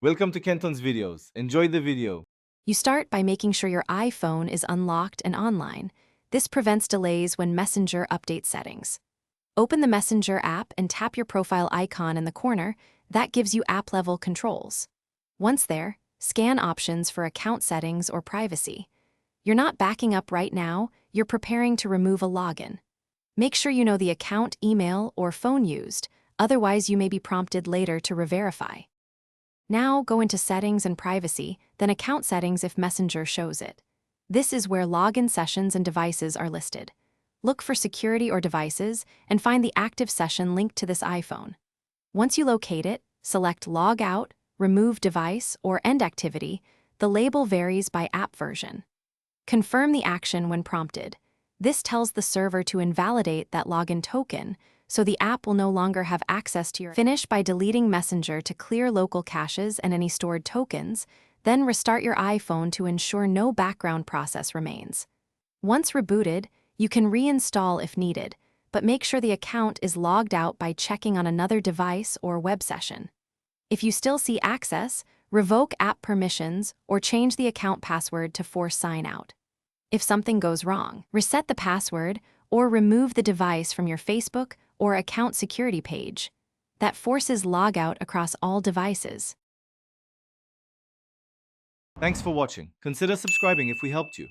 Welcome to Kenton's videos. Enjoy the video. You start by making sure your iPhone is unlocked and online. This prevents delays when Messenger updates settings. Open the Messenger app and tap your profile icon in the corner. That gives you app-level controls. Once there, scan options for account settings or privacy. You're not backing up right now, you're preparing to remove a login. Make sure you know the account, email, or phone used, otherwise you may be prompted later to re-verify. Now go into Settings and Privacy, then Account Settings if Messenger shows it. This is where login sessions and devices are listed. Look for Security or Devices and find the active session linked to this iPhone. Once you locate it, select Log Out, Remove Device, or End Activity. The label varies by app version. Confirm the action when prompted. This tells the server to invalidate that login token, so the app will no longer have access to your. Finish by deleting Messenger to clear local caches and any stored tokens, then restart your iPhone to ensure no background process remains. Once rebooted, you can reinstall if needed, but make sure the account is logged out by checking on another device or web session. If you still see access, revoke app permissions or change the account password to force sign out. If something goes wrong, reset the password or remove the device from your Facebook or account security page. That forces logout across all devices. Thanks for watching. Consider subscribing if we helped you.